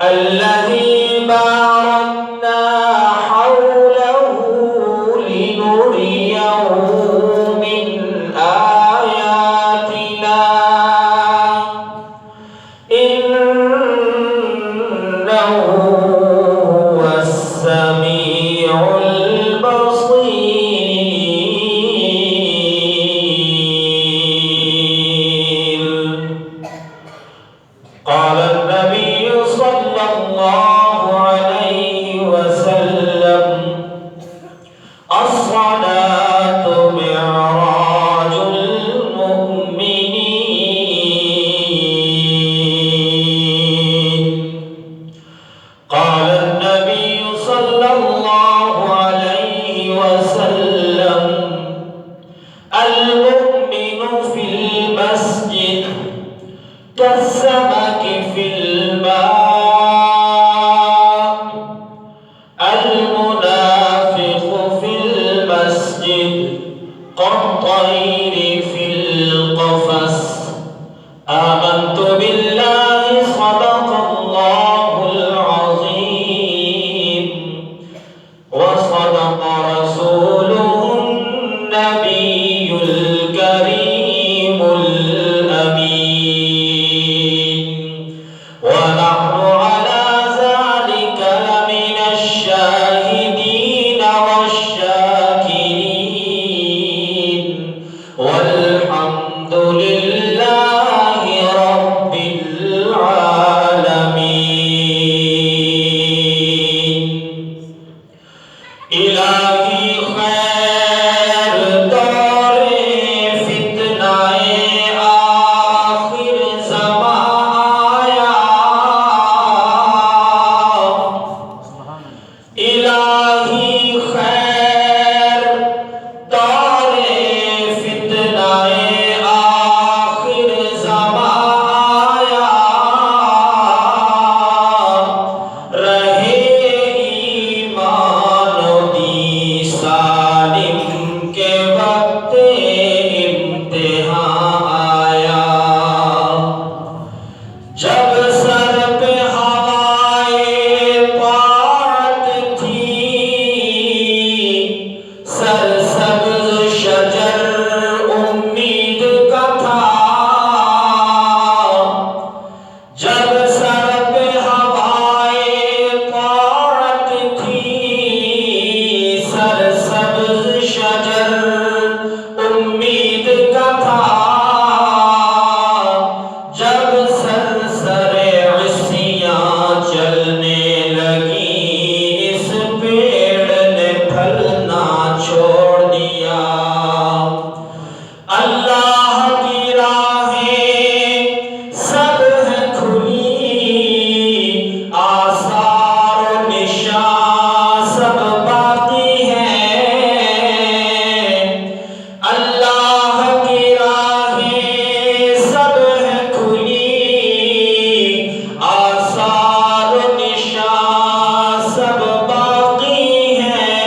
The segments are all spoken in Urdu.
الذي باركنا حوله لنريه من آياتنا إنه هو السميع البصير. قال النبي صلى الله عليه وسلم: الصلاة معراج المؤمنين. قال النبي صلى الله عليه وسلم: المؤمن في المسجد كالسمك في الماء، المنافق في المسجد كالطير في القفص. آمنت بالله صدق الله العظيم وصدق رسوله النبي الكريم الأمين، ونحن على ذلك لمن الشاهدين والشاكرين، والحمد لله رب العالمين. الہی خیر دور فتنہ آخر زمان آیا، الہی خیر دور فتنہ آخر زمان آیا، رہے ایمان و دی سالم کے وقت امتحان آیا، جب سر پہ ہوائے طاعت تھی، سرسبز شجر امید کا تھا، جب سر پہ ہوائے طاعت تھی، سرسبز شجر امید کا تھا، جب سرسر عصیاں چلنے لگی، اس پیڑ نے پھلنا چھوڑ دیا۔ اللہ کی راہیں سب ہیں کھلی، آثار و نشان سب باقی ہیں، اللہ کی راہیں سب ہیں کھلی، آثار و نشان سب باقی ہیں،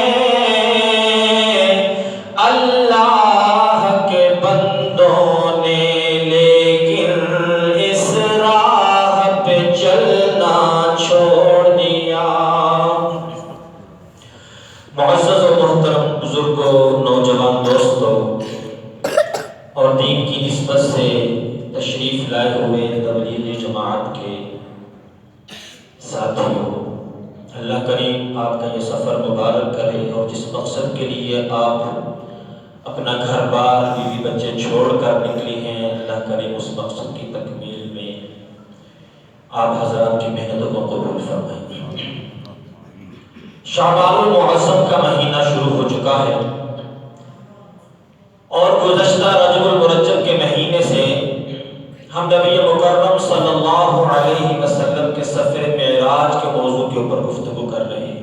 اللہ کے بندوں نے لیکن اس راہ پہ چلنا چھوڑ دیا۔ معزز و محترم بزرگوں، نوجوان دوستوں اور دین کی نسبت سے تشریف لائے ہوئے تبلیغی جماعت کے ساتھیوں، اللہ کریم آپ کا یہ سفر مبارک کرے، اور جس مقصد کے لیے آپ اپنا گھر بار بیوی بچے چھوڑ کر نکلی ہیں، اللہ کریم اس مقصد کی تکمیل میں آپ حضرات کی محنتوں کو قبول فرمائیں۔ شعبان المعظم کا مہینہ شروع ہو چکا ہے، اور گزشتہ رجب المرجب کے مہینے سے ہم نبی مکرم صلی اللہ علیہ وسلم کے سفر معراج کے موضوع کے اوپر گفتگو کر رہے ہیں۔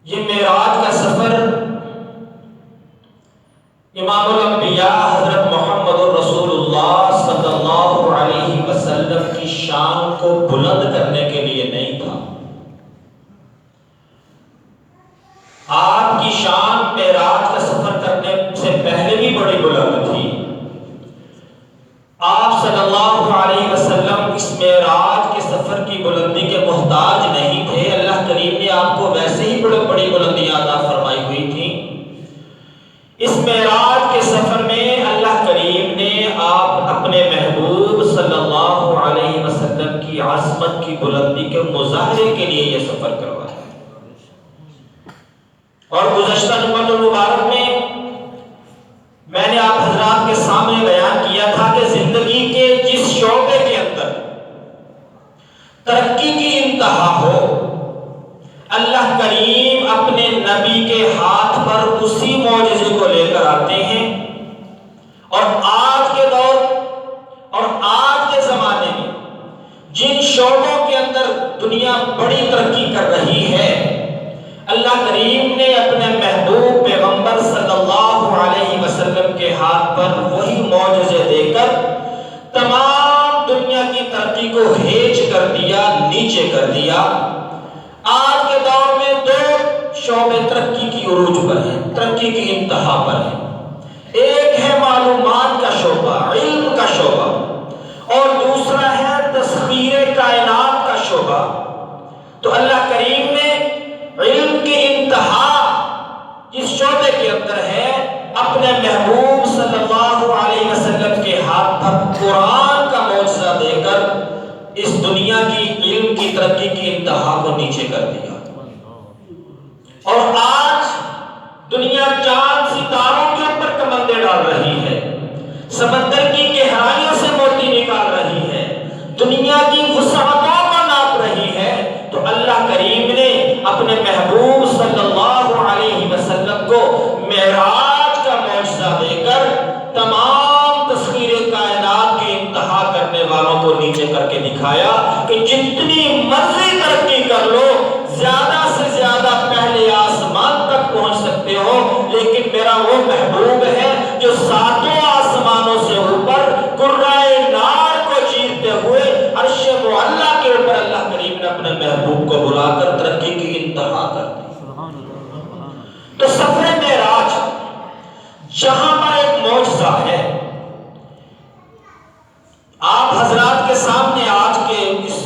یہ معراج کا سفر امام الانبیاء حضرت محمد رسول اللہ صلی اللہ علیہ وسلم کی شان کو بلند کرنے کے لیے نہیں تھا۔ آپ کی شان معراج کا سفر کرنے سے پہلے بھی بڑی بلند تھی۔ آپ صلی اللہ علیہ اس معراج کے سفر کی بلندی کے محتاج نہیں تھے. اللہ کریم نے آپ کو ویسے ہی بڑی بلندیاں عطا فرمائی ہوئی تھیں. اس معراج کے سفر میں اللہ کریم نے آپ اپنے محبوب صلی اللہ علیہ وسلم کی عظمت کی بلندی کے مظاہرے کے لیے یہ سفر کروایا. اور گزشتہ جمعہ المبارک میں نے آپ حضرات کے سامنے بیان کیا تھا کہ زندگی کے جس شعبے کے اندر ترقی کی انتہا ہو، اللہ کریم اپنے نبی کے ہاتھ پر اسی معجزے کو لے کر آتے ہیں. اور آج کے دور اور آج کے زمانے میں جن شعبوں کے اندر دنیا بڑی ترقی کر رہی ہے، اللہ کریم نے اپنے محبوب پیغمبر صلی اللہ علیہ وسلم کے ہاتھ پر وہی معجزے دے کر تمام دنیا کی ترقی کو ہیج کر دیا، نیچے کر دیا. آج کے دور میں دو شعبے ترقی کی عروج پر ہیں، ترقی کی انتہا پر ہیں. ایک ہے معلومات کا شعبہ، علم کا شعبہ، اور دوسرا ہے تسخیر کائنات کا شعبہ. تو اللہ کریم نے علم کی انتہا جس شعبے کے اندر ہے اپنے محبوب صلی اللہ علیہ وسلم کے ہاتھ پر قرآن کا معجزہ دے کر اس دنیا کی علم کی ترقی کی انتہا کو نیچے کر دیا. اور آج دنیا چاند ستاروں کے اوپر کمندیں ڈال رہی ہے، سمندر کی گہرائیوں سے موتی نکال رہی ہے، دنیا کی وسعتوں کو ناپ رہی ہے. تو اللہ کریم نے اپنے محبوب صلی اللہ علیہ وسلم کو معراج کا معجزہ دے کر تمام تسخیر کائنات کی انتہا کرنے والوں کو نیچے کر کے دکھایا کہ جتنی مرضی ترقی کر لو، زیادہ سے زیادہ پہلے آسمان تک پہنچ سکتے ہو، لیکن میرا وہ محبوب ہے جو ساتوں آسمانوں سے اوپر قرائے نار کو چیرتے ہوئے عرش معلیٰ کے اوپر اللہ کریم نے اپنے محبوب کو بلا کر ترقی کی انتہا کر دی. تو سفر معراج جہاں پر ایک معجزہ ہے، آپ حضرات کے سامنے آج کے اس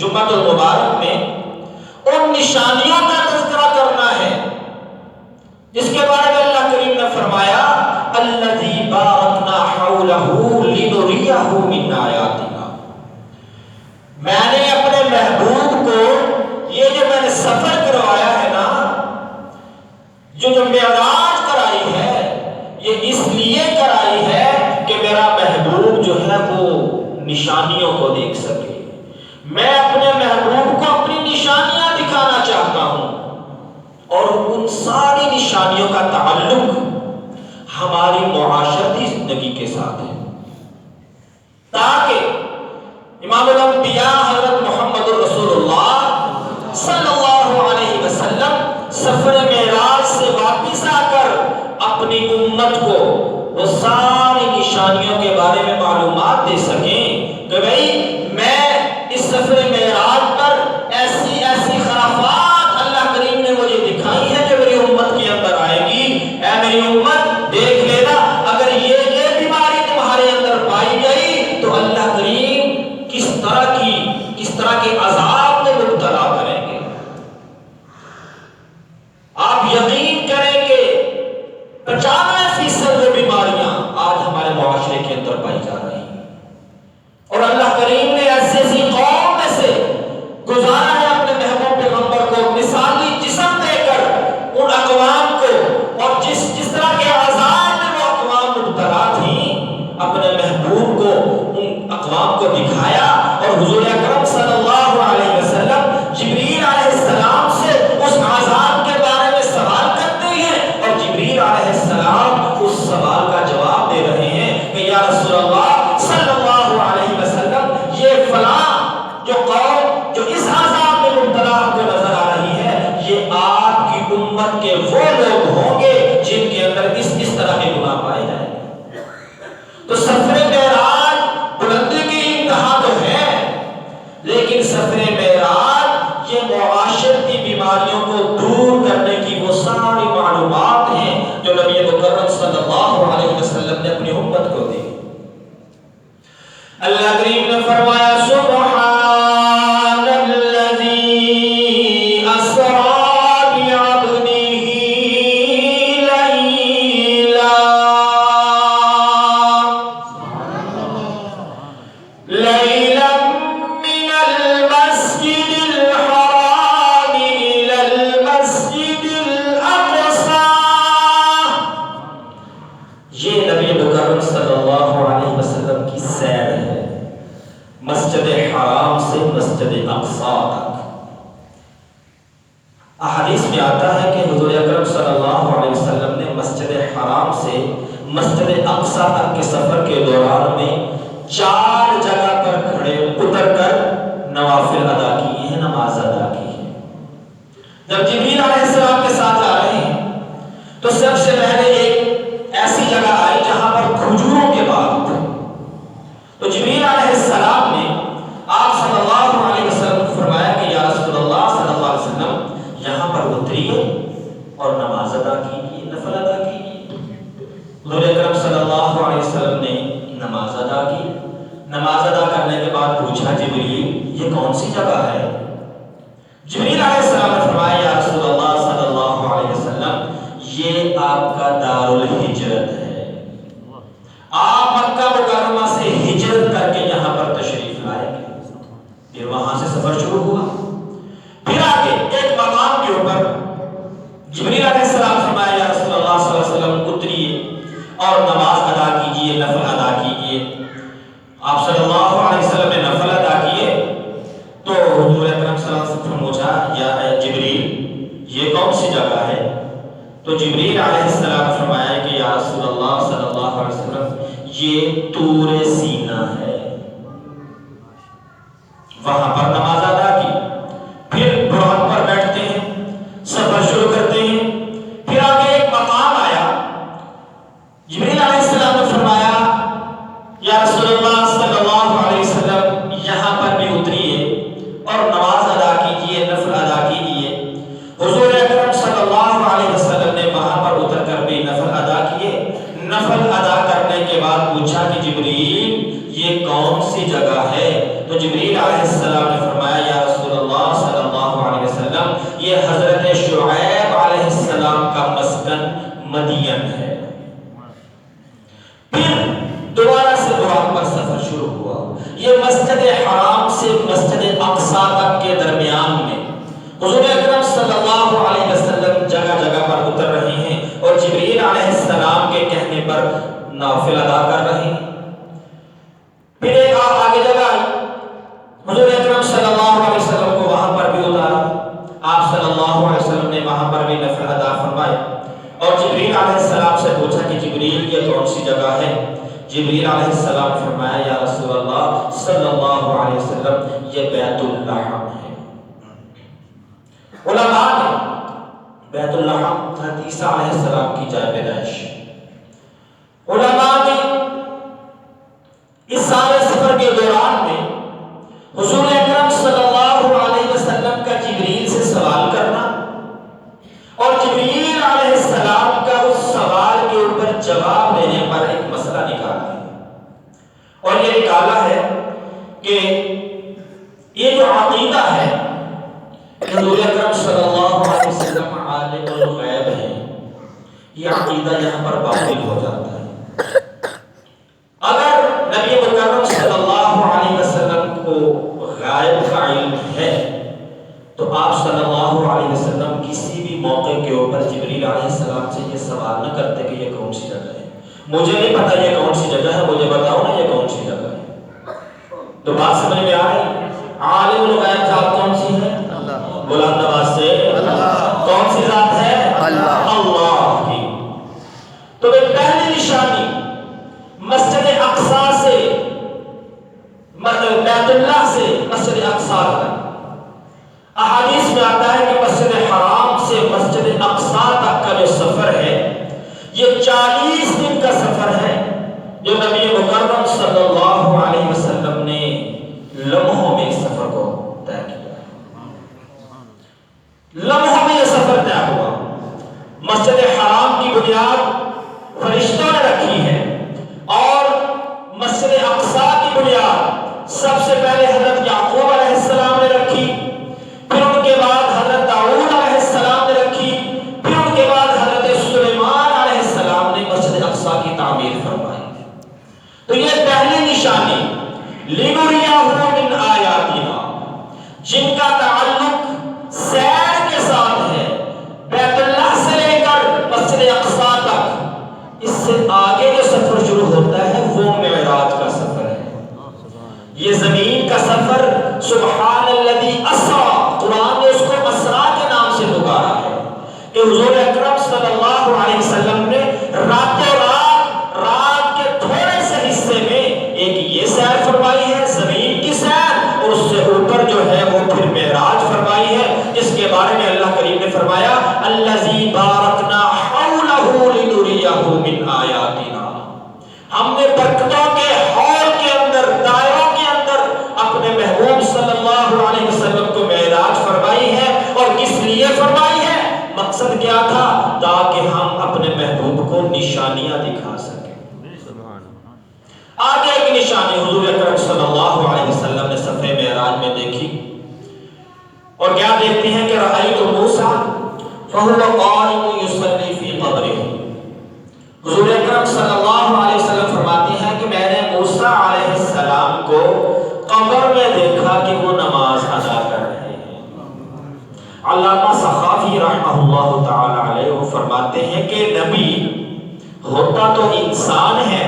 جمعہ المبارک میں ان نشانیوں کا تذکرہ کرنا ہے جس کے بارے میں اللہ کریم نے فرمایا الذی بارکنا حولہ لنریہ من آیاتنا. میں نے اپنے محبوب کو یہ جو میں نے سفر کروایا ہے نا، جو معراج کرائی ہے، یہ اس لیے کرائی ہے کہ میرا محبوب جو ہے وہ نشانیوں کو دیکھ سکے. میں اپنے محبوب کو اپنی نشانیاں دکھانا چاہتا ہوں، اور ان ساری نشانیوں کا تعلق ہماری معاشرتی زندگی کے ساتھ ہے، تاکہ امام الانبیاء حضرت محمد رسول اللہ صلی اللہ علیہ وسلم سفر معراج سے واپس آ کر اپنی امت کو وہ ساری نشانیوں کے بارے میں معلومات دے سکیں کہ بھئی میں اس سفر معراج پر ایسی خرافات اللہ کریم نے مجھے دکھائی ہے جو میری امت کے اندر آئے گی. اے میری امت دیکھ لینا، اگر یہ بیماری تمہارے اندر پائی گئی تو اللہ کریم کس طرح کے عذاب میں مبتلا کریں گے. آپ یقین کریں کہ 95% جو بیماریاں آج ہمارے معاشرے کے اندر پائی جا رہی ہیں، اور اللہ کریم نے ایسی قوم میں سے گزارا ہے اپنے محبوب پیغمبر کو مثالی جسم دے کر ان اقوام کو، اور جس طرح کے عذاب میں وہ اقوام مبتلا تھیں، اپنے محبوب کو ان اقوام کو دکھایا. اور حضور اکرم صلی اللہ علیہ وسلم جبریل علیہ السلام سے اس عذاب کے بارے میں سوال کرتے ہیں، اور جبریل علیہ السلام اس سوال کا جواب دے رہے ہیں کہ یا رسول اللہ صلی اللہ علیہ وسلم، یہ فلاں جو قوم جو اس عذاب میں مبتلا کو نظر آ رہی ہے، یہ آپ کی امت کے وہ لوگ ہوں گے جن کے اندر اس طرح کے گناہ پائے جائیں. تو سفر معراج بلندی کی انتہا تو ہے، لیکن سفر معراج یہ معاشرتی بیماریوں کو دور کرنے کی وہ ساری معلومات ہیں جو نبی مکرم صلی اللہ علیہ وسلم نے اپنی امت کو دی. اللہ کریم نے فرمایا سبحان 4 جگہ پر کھڑے اتر کر نوافل ادا کیے ہیں، نماز ادا کی ہے۔ جب جبریل علیہ السلام کے ساتھ جا رہے ہیں تو سب سے پہلے ایک ایسی جگہ آئی جہاں پر کھجوروں کے باغ تھے، تو جبریل علیہ السلام نے آپ صلی اللہ علیہ وسلم کو فرمایا کہ یا رسول اللہ صلی اللہ علیہ وسلم یہاں پر اتریے اور نماز ادا کیجیے، نفل ادا کیجیے۔ حضور اکرم صلی اللہ علیہ وسلم نے نماز ادا کی۔ نماز ادا کرنے کے بعد پوچھا جبریل یہ کون سی جگہ ہے؟ جبریل علیہ السلام نے فرمایا یا رسول اللہ صلی اللہ علیہ وسلم یہ آپ کا دار الہجرت ہے، آپ مکہ مکرمہ سے ہجرت کر کے یہاں پر تشریف لائے گے۔ پھر وہاں سے سفر شروع ہوا۔ پھر آگے ایک مقام کے اوپر جبریل علیہ السلام فرمایا یا رسول اللہ صلی اللہ علیہ وسلم اتریے اور نماز ادا کیجیے، نفل ادا کیجیے۔ آپ صلی اللہ علیہ وسلم نے نفل ادا کیے تو حضور اکرم صلی اللہ علیہ وسلم پوچھا یا جبریل یہ کون سی جگہ ہے؟ تو جبریل علیہ السلام نے فرمایا کہ یا رسول اللہ صلی اللہ علیہ وسلم یہ طور سینہ ہے، وہاں پر نماز ادا کی۔ پھر براق پر بیٹھتے ہیں، سفر شروع کرتے ہیں۔ پھر آگے ایک مقام آیا، جبریل علیہ السلام نے فرمایا یا رسول اللہ صلی اللہ علیہ وسلم یہاں پر بھی اتریے اور نماز ادا کیجیے، نفل ادا کیجیے۔ حضور اکرم صلی اللہ علیہ وسلم نے وہاں پر اتر کر بھی نفل ادا کیے۔ نفل ادا کرنے کے بعد پوچھا کہ جبریل یہ کون سی جگہ ہے؟ تو جبریل علیہ السلام نے فرمایا یا رسول اللہ صلی اللہ علیہ وسلم یہ حضرت شعیب علیہ السلام کا مسکن مدین ہے۔ پھر دوبارہ سے براق پر سفر شروع ہوا۔ یہ مسجد حرام سے مسجد اقصی تک کے درمیان میں حضور اکرم صلی اللہ علیہ وسلم جگہ جگہ پر اتر رہے ہیں اور جبریل علیہ السلام کے کہنے پر نافل ادا کر رہے ہیں۔ پھر ایک آگے جگہ آئی، حضور اکرم صلی اللہ علیہ وسلم کو وہاں پر بھی اتارا۔ آپ صلی اللہ علیہ وسلم نے وہاں پر بھی نفل ادا فرمائے اور جبریل علیہ السلام سے پوچھا کہ جبریل یہ کون سی جگہ ہے؟ جبریل علیہ السلام نے فرمایا یا رسول اللہ صلی اللہ علیہ وسلم یہ بیت اللحم ہے۔ علماء نے بیت اللحم حضرت عیسیٰ علیہ السلام کی جائے پیدائش، علماء نے اس سارے سفر کے دوران میں حضور اکرم صلی اللہ علیہ وسلم کا جبریل سے سوال کرنا اور جبریل علیہ السلام کا اس سوال کے اوپر جواب دینے پر ایک مسئلہ نکالا ہے، اور یہ نکالا ہے کہ یہ جو عقیدہ ہے کہ حضور اکرم صلی اللہ علیہ وسلم عالم الغیب ہیں، یہ عقیدہ یہاں پر باطل ہو جاتا ہے۔ اگر نبی مکرم صلی اللہ علیہ وسلم کو غائب کا علم ہے تو آپ صلی اللہ علیہ وسلم کسی بھی موقع کے اوپر جبریل علیہ السلام سے یہ سوال نہ کرتے کہ یہ کون سی جگہ ہے، مجھے نہیں پتا یہ کون سی جگہ ہے، مجھے بتاؤ نا یہ کون سی جگہ ہے۔ تو بات سمجھ میں آ رہی؟ عالم الغیب ذات کون سی ہے؟ بلند آواز سے کون سی ذات ہے؟ اللہ کی۔ تو پہلی نشانی مسجد اقصی سے بیت اللہ سے مسجد اقصی تک، احادیث میں آتا ہے کہ مسجد حرام سے مسجد اقصی تک کا جو سفر ہے یہ 40 دن کا سفر ہے، جو نبی مکرم صلی اللہ علیہ وسلم نے لمحوں میں اس سفر کو طے کیا، لمحوں میں یہ سفر طے ہوا۔ مسجد حرام کی بنیاد فرشتوں نے رکھی ہے اور مسجد اقصی کی بنیاد سب سے پہلے حضرت یعقوب علیہ السلام نے رکھی، پھر ان کے بعد حضرت داؤد علیہ السلام نے رکھی، پھر ان کے بعد حضرت سلیمان علیہ السلام نے مسجد اقصی کی تعمیر فرمائی۔ تو یہ پہلی نشانی لِنُرِيَهُ مِنْ آیَاتِنَا، جن کا تعلق سیر کے ساتھ ہے، بیت اللہ سے لے کر مسجد اقصی تک۔ اس سے آگے جو سفر شروع ہوتا ہے وہ معراج کا سفر ہے۔ یہ زمین کا سفر سبحان الذی اسرا، قرآن نے اس کو اسرا کے نام سے پکارا ہے کہ حضور اکرم صلی اللہ علیہ وسلم نے رات کے تھوڑے سے حصے میں ایک یہ سیر صلی اللہ علیہ وسلم نے سفر معراج میں دیکھی، اور کیا دیکھتے ہیں کہ رأیت موسیٰ فَهُوَ قَائِمٌ يُصَلِّي فِي قَبْرِهِ۔ حضور اکرم صلی اللہ علیہ وسلم فرماتے ہیں کہ میں نے موسیٰ علیہ السلام کو قبر میں دیکھا کہ وہ نماز ادا کر رہے ہیں۔ علامہ سخاوی رحمہ اللہ تعالی علیہ وہ فرماتے ہیں کہ نبی ہوتا تو انسان ہے،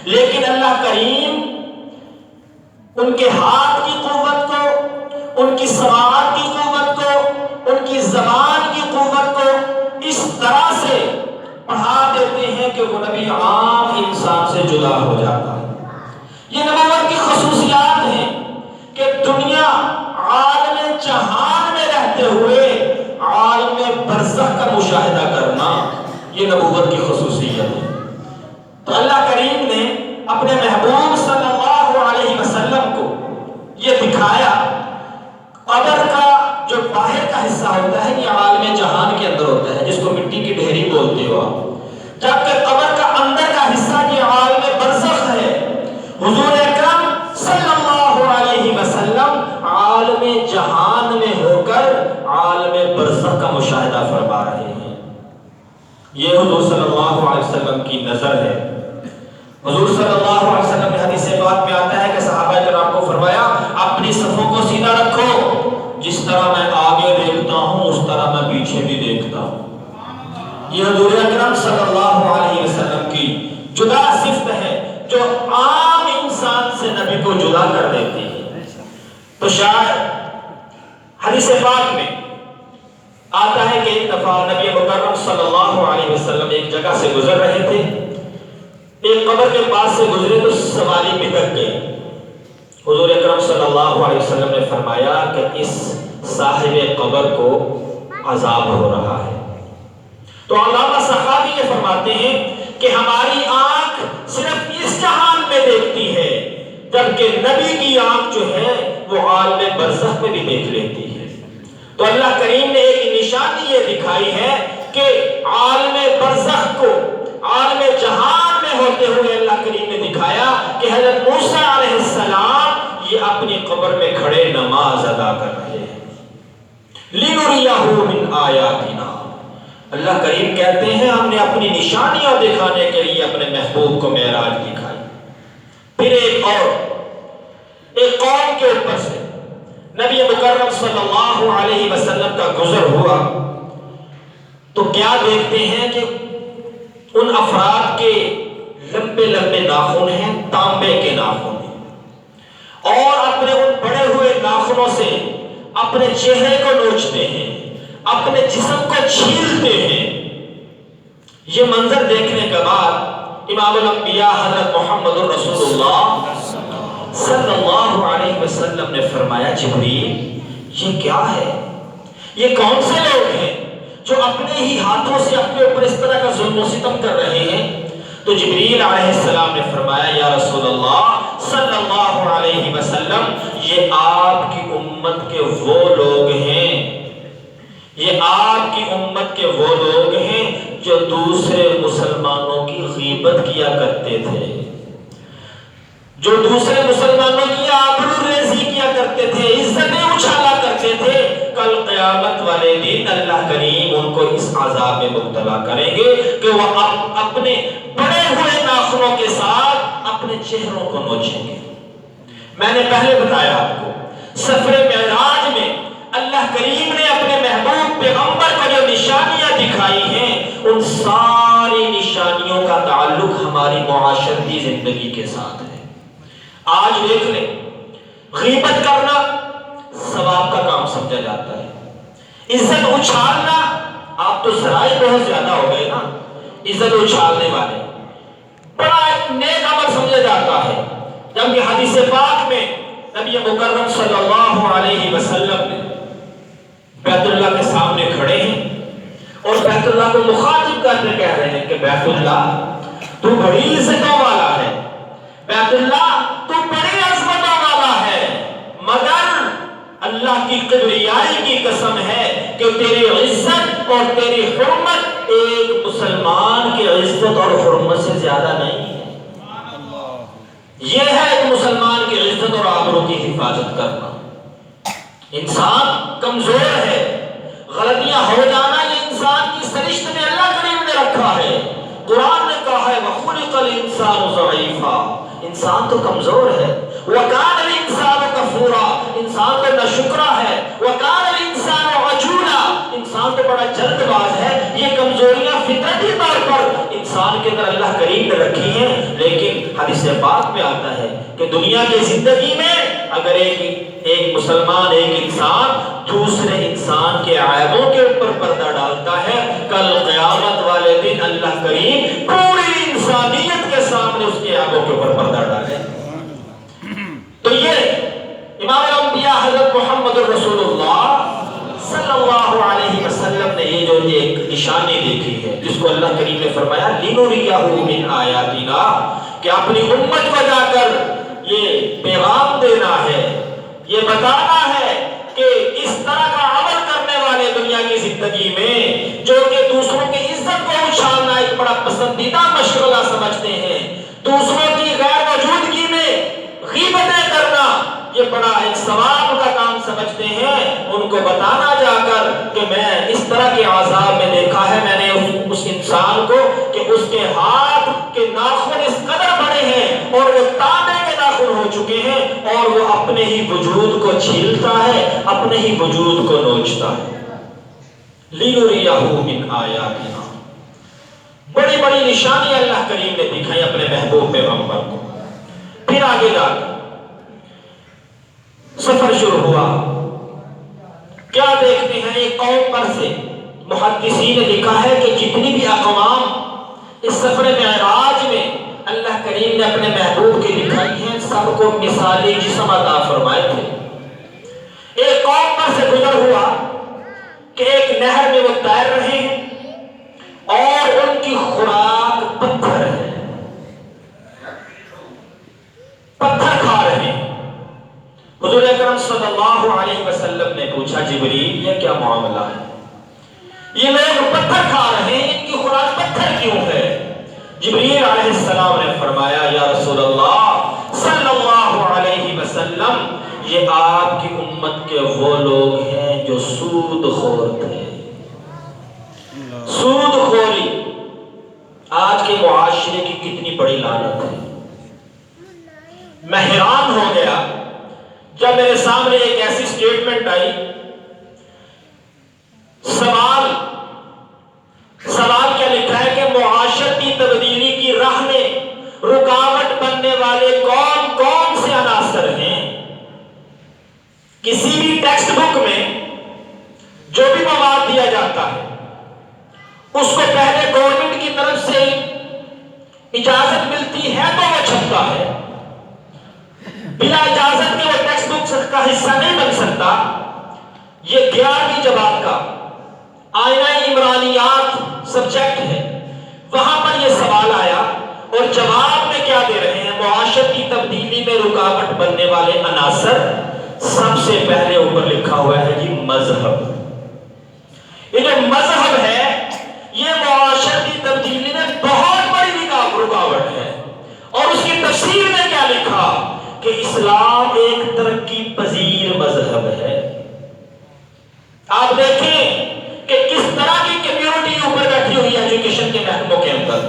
لیکن اللہ کریم ان کے ہاتھ کی قوت کو، ان کی سماعت کی قوت کو، ان کی زبان کی قوت کو اس طرح سے پڑھا دیتے ہیں کہ وہ نبی عام انسان سے جدا ہو جاتا ہے۔ یہ نبوت کی خصوصیات ہیں کہ دنیا عالم جہان میں رہتے ہوئے عالم برزخ کا مشاہدہ کرنا، یہ نبوت کی خصوصیت ہے۔ تو اللہ کریم نے اپنے محبوب صلی اللہ علیہ وسلم کو یہ دکھایا، قبر کا جو باہر کا حصہ ہوتا ہے یہ عالم جہان کے اندر ہوتا ہے، جس کو مٹی کی ڈھیری بولتے ہو آپ، جبکہ قبر کا اندر کا حصہ یہ عالم برزخ ہے۔ حضور اکرم صلی اللہ علیہ وسلم عالم جہان میں ہو کر عالم برزخ کا مشاہدہ فرما رہے ہیں۔ یہ حضور صلی اللہ علیہ وسلم کی نظر ہے۔ حضور صلی اللہ علیہ وسلم نے حدیث پاک میں آتا ہے کہ صحابہ کرام کو فرمایا اپنی صفوں کو سیدھا رکھو، جس طرح میں آگے دیکھتا ہوں اس طرح میں پیچھے بھی دیکھتا ہوں۔ یہ حضور اکرم صلی اللہ علیہ وسلم کی جدا صفت ہے جو عام انسان سے نبی کو جدا کر دیتی ہے۔ تو شاید حدیث پاک میں آتا ہے کہ ایک دفعہ نبی مکرم صلی اللہ علیہ وسلم ایک جگہ سے گزر رہے تھے، ایک قبر کے پاس سے گزرے تو سواری بھٹک گئی۔ حضور اکرم صلی اللہ علیہ وسلم نے فرمایا کہ اس صاحب قبر کو عذاب ہو رہا ہے۔ تو علامہ سخاوی یہ فرماتے ہیں کہ ہماری آنکھ صرف اس جہان میں دیکھتی ہے، جبکہ نبی کی آنکھ جو ہے وہ عالم برزخ میں بھی دیکھ لیتی ہے۔ تو اللہ کریم نے ایک نشانی یہ دکھائی ہے کہ عالم برزخ کو عالم جہان میں ہوتے ہوئے اللہ کریم نے دکھایا کہ حضرت موسیٰ علیہ السلام یہ اپنی قبر میں کھڑے نماز ادا کر رہے ہیں۔ لِنُرِيَهُ مِنْ آیَاتِنَا، اللہ کریم کہتے ہیں ہم نے اپنی نشانیاں دکھانے کے لیے اپنے محبوب کو معراج دکھائی۔ پھر ایک قوم کے اوپر سے نبی مکرم صلی اللہ علیہ وسلم کا گزر ہوا تو کیا دیکھتے ہیں کہ ان افراد کے لمبے لمبے ناخن ہیں، تانبے کے ناخن ہیں، اور اپنے ان بڑے ہوئے ناخنوں سے اپنے چہرے کو نوچتے ہیں، اپنے جسم کو چھیلتے ہیں۔ یہ منظر دیکھنے کے بعد امام الانبیاء حضرت محمد رسول اللہ صلی اللہ علیہ وسلم نے فرمایا جبریل یہ کیا ہے؟ یہ کون سے لوگ ہیں جو اپنے ہی ہاتھوں سے اپنے اوپر اس طرح کا ظلم و ستم کر رہے ہیں؟ تو جبریل علیہ السلام نے فرمایا یا رسول اللہ صلی اللہ علیہ وسلم یہ آپ کی امت کے وہ لوگ ہیں، یہ آپ کی امت کے وہ لوگ ہیں جو دوسرے مسلمانوں کی غیبت کیا کرتے تھے، جو دوسرے مسلمانوں کی آبرو ریزی کیا کرتے تھے، عزتیں اچھالا کرتے تھے۔ کل قیامت والے دن اللہ کریم ان کو اس عذاب میں مبتلا کریں گے کہ وہ اپنے بڑے ہوئے ناخنوں کے ساتھ اپنے چہروں کو نوچیں گے۔ میں نے پہلے بتایا آپ کو سفر معراج میں اللہ کریم نے اپنے محبوب پیغمبر کو جو نشانیاں دکھائی ہیں ان ساری نشانیوں کا تعلق ہماری معاشرتی زندگی کے ساتھ ہے۔ آج دیکھ لیں غیبت کرنا ثواب کا کام سمجھا جاتا ہے، عزت اچھالنا آپ تو ذرائع بہت زیادہ ہو گئے نا، عزت اچھالنے والے بڑا ایک نیک عمل سمجھا جاتا ہے، جبکہ حدیث پاک میں نبی مکرم صلی اللہ علیہ وسلم نے بیت اللہ کے سامنے کھڑے ہیں اور بیت اللہ کو مخاطب کرنے کہہ رہے ہیں کہ بیت اللہ تو بڑی عزتوں والا ہے، بیت اللہ تو بڑی عظمتوں والا ہے، مگر اللہ کی کبریائی کی قسم ہے کہ تیری عزت اور تیری حرمت ایک مسلمان کی عزت اور حرمت سے زیادہ نہیں ہے۔ یہ ہے ایک مسلمان کی عزت اور آبرو کی حفاظت کرنا۔ انسان کمزور ہے، غلطیاں ہو جانا یہ انسان کی سرشت میں اللہ کریم نے رکھا ہے۔ قرآن نے کہا ہے وَخُلِقَ الْإِنسَانُ ضَعِيفًا، انسان تو کمزور ہے۔ وَكَانَ الْإِنسَانُ كَفُورًا، انسان تو ناشکرا ہے۔ وَكَانَ الْإِنسَانُ عَجُولًا، انسان تو بڑا جلد باز ہے۔ یہ کمزوریاں فطرتی طور پر انسان کے اندر اللہ کریم نے رکھی ہیں، لیکن حدیث پاک میں آتا ہے کہ دنیا کی زندگی میں اگر ایک مسلمان، ایک انسان دوسرے انسان کے عیبوں کے اوپر پردہ ڈالتا ہے، کل قیامت والے دن اللہ کریم پوری انسانیت کے سامنے اس کے عیبوں کے اوپر پردہ ڈالے۔ تو یہ امام الانبیاء حضرت محمد رسول اللہ صلی اللہ علیہ وسلم نے یہ جو ایک نشانی دیکھی ہے، جس کو اللہ کریم نے فرمایا لِنُرِيَهُ مِنْ آیَاتِنَا، کہ اپنی امت کو جا کر یہ پیغام دینا ہے، یہ بتانا ہے کہ اس طرح کا عمل کرنے والے دنیا کی زندگی میں جو کہ دوسروں کی عزت کو اچھالنا ایک بڑا پسندیدہ مشغلہ سمجھتے ہیں، دوسروں کی غیر موجودگی میں غیبتیں کرنا یہ بڑا ایک ثواب کا کام سمجھتے ہیں، ان کو بتانا جا کر کہ میں اس طرح کے عذاب میں دیکھا ہے، میں نے اس انسان کو کہ اس کے ہاتھ کے ناخن اس قدر بڑے ہیں اور وہ تانبے کے ناخن ہو چکے ہیں، اور وہ اپنے ہی وجود کو چھیلتا ہے، اپنے ہی وجود کو نوچتا ہے۔ لِنُرِيَهُ مِنْ آیَاتِنَا، بڑی بڑی نشانی اللہ کریم نے دکھائی اپنے محبوب پیغمبر کو۔ پھر آگے جا کر سفر شروع ہوا، کیا دیکھتے ہیں ایک قوم پر سے محدثین نے لکھا ہے کہ جتنی بھی اقوام اس سفر معراج میں اللہ کریم نے اپنے محبوب کی دکھائی ہیں، سب کو مثالی جسم عطا فرمائے تھے۔ ایک قوم پر سے گزر ہوا کہ ایک نہر میں وہ تیر رہے ہیں اور ان کی خوراک پتھر ہے، پتھر کھا رہے ہیں۔ حضور اکرم صلی اللہ علیہ وسلم نے پوچھا جبریل یہ کیا معاملہ ہے؟ یہ لوگ پتھر کھا رہے ہیں، ان کی خوراک پتھر کیوں ہے؟ جبریل علیہ السلام نے فرمایا یا رسول اللہ صلی اللہ علیہ وسلم، یہ آپ کی امت کے وہ لوگ ہیں جو سود خور تھے۔ سود خوری آج کے معاشرے کی کتنی بڑی لعنت ہے۔ میں حیران ہو گیا جب میرے سامنے ایک ایسی سٹیٹمنٹ آئی، سوال کیا لکھا ہے کہ معاشرتی تبدیلی کی راہ میں رکاوٹ بننے والے کون کون سے عناصر ہیں؟ کسی بھی ٹیکسٹ بک میں جو بھی مواد دیا جاتا ہے اس کو پہلے گورنمنٹ کی طرف سے اجازت ملتی ہے تو وہ چھپتا ہے، بلا اجازت کے وہ ٹیکسٹ بک کا حصہ نہیں بن سکتا۔ یہ 11ویں جماعت کا آئینہ عمرانیات سبجیکٹ ہے، وہاں پر یہ سوال آیا اور جواب میں کیا دے رہے ہیں؟ معاشرتی تبدیلی میں رکاوٹ بننے والے عناصر، سب سے پہلے اوپر لکھا ہوا ہے جی مذہب۔ یہ جو مذہب ہے یہ معاشرتی تبدیلی میں بہت بڑی رکاوٹ ہے، اور اس کی تفسیر میں کیا لکھا کہ اسلام ایک ترقی پذیر مذہب ہے۔ آپ دیکھیں کہ کس طرح کی کمیونٹی اوپر بیٹھی ہوئی ہے ایجوکیشن کے محکموں کے اندر،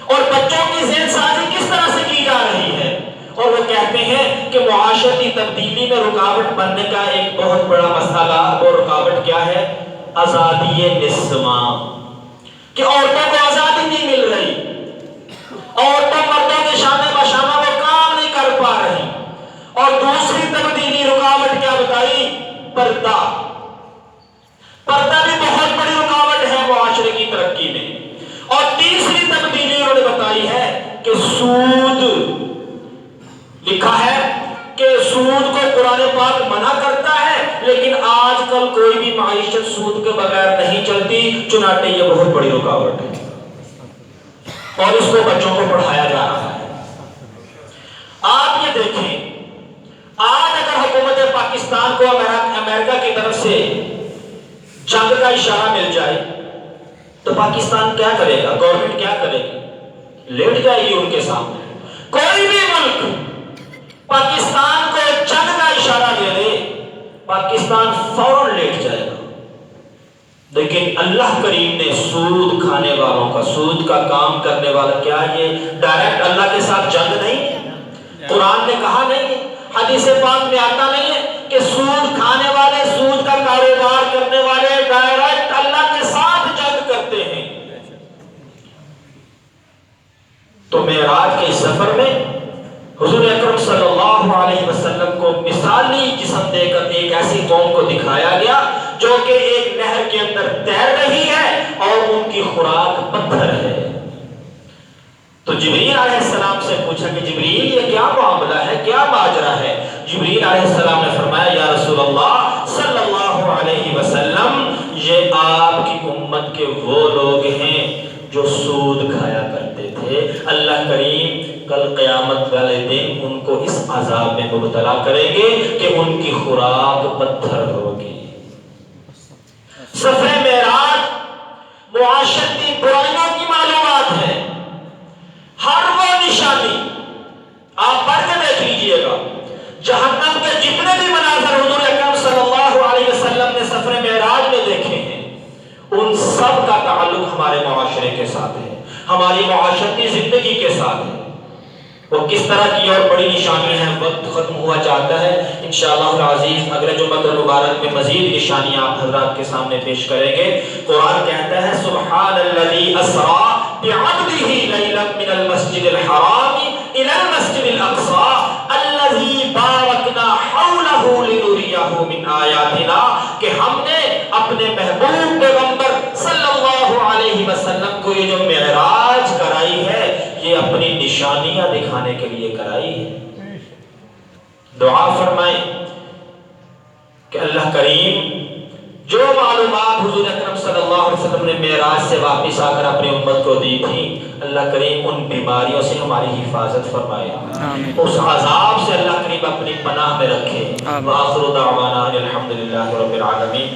اور بچوں کی ذہن سازی کس طرح سے کی جا رہی ہے، اور وہ کہتے ہیں کہ معاشرتی تبدیلی میں رکاوٹ بننے کا ایک بہت بڑا مسئلہ، وہ رکاوٹ کیا ہے؟ آزادی نسواں، کہ عورتوں کو آزادی نہیں مل رہی، عورتوں مردوں کے شانے بشانہ وہ کام نہیں کر پا رہی۔ اور دوسری تبدیلی رکاوٹ کیا بتائی؟ پردہ۔ پردہ بھی بہت بڑی رکاوٹ ہے معاشرے کی ترقی میں۔ اور تیسری تبدیلی انہوں نے بتائی ہے کہ سود، لکھا ہے کہ سود کو قرآن پاک منع کرتا ہے، لیکن آج کل کوئی بھی معیشت سود کے بغیر نہیں چلتی، چنانچہ یہ بہت بڑی رکاوٹ ہے اور اس کو بچوں کو پڑھایا جا رہا ہے۔ آپ یہ دیکھیں، آج اگر حکومت پاکستان کو امریکہ کی طرف سے جنگ کا اشارہ مل جائے تو پاکستان کیا کرے گا؟ گورنمنٹ کیا کرے گی؟ لیٹ جائے گی ان کے سامنے۔ کوئی بھی ملک پاکستان لیکن اللہ کریم نے سود کھانے والوں کا، سود کا کام کرنے والا، کیا یہ ڈائریکٹ اللہ کے ساتھ جنگ نہیں ہے؟ قرآن نے کہا نہیں ہے، حدیث پاک میں آتا نہیں ہے کہ سود کھانے والے، سود کا کاروبار کرنے والے ڈائریکٹ اللہ کے ساتھ جنگ کرتے ہیں۔ تو معراج کے سفر میں حضور اکرم صلی اللہ علیہ وسلم کو مثالی جسم دے کر ایک ایسی قوم کو دکھایا گیا جو کہ ایک نہر کے اندر تیر رہی ہے اور ان کی خوراک پتھر ہے۔ تو جبریل علیہ السلام سے پوچھا کہ جبریل یہ کیا معاملہ ہے، کیا ماجرا ہے؟ جبریل علیہ السلام نے فرمایا یا رسول اللہ صلی اللہ علیہ وسلم، یہ آپ کی امت کے وہ لوگ ہیں جو سود کھایا کرتے تھے، اللہ کریم کل قیامت والے دن ان کو اس عذاب میں مبتلا کریں گے کہ ان کی خوراک پتھر ہوگی۔ سفر معراج معاشرتی برائیوں کی معلومات ہے، ہر وہ نشانی آپ پڑھ کے دیکھ لیجئے گا، جہنم کے جتنے بھی مناظر حضور اکرم صلی اللہ علیہ وسلم نے سفر معراج میں دیکھے ہیں، ان سب کا تعلق ہمارے معاشرے کے ساتھ ہے، ہماری معاشرتی زندگی کے ساتھ ہے۔ وہ کس طرح کی اور بڑی نشانی ہیں، وقت ختم ہوا چاہتا ہے، انشاءاللہ العزیز اگلے جمعہ المبارک میں مزید نشانیاں آپ حضرات کے سامنے پیش کریں گے۔ قرآن کہتا ہے سبحان الذی اسریٰ بعبدہ لیلا من المسجد الحرام الی المسجد الاقصی الذی بارکنا حولہ لنریہ من آیاتنا، کہ ہم نے اپنے محبوب پیغمبر صلی اللہ علیہ وسلم کو یہ جو معراج کرائی ہے یہ اپنی نشانیاں دکھانے کے لیے کرائی ہے۔ دعا فرمائیں کہ اللہ کریم جو معلومات حضور اکرم صلی اللہ علیہ وسلم نے معراج سے واپس آ کر اپنی امت کو دی تھی، اللہ کریم ان بیماریوں سے ہماری حفاظت فرمائے، اس عذاب سے اللہ کریم اپنی پناہ میں رکھے۔ وآخر دعوانا الحمدللہ رب العالمین۔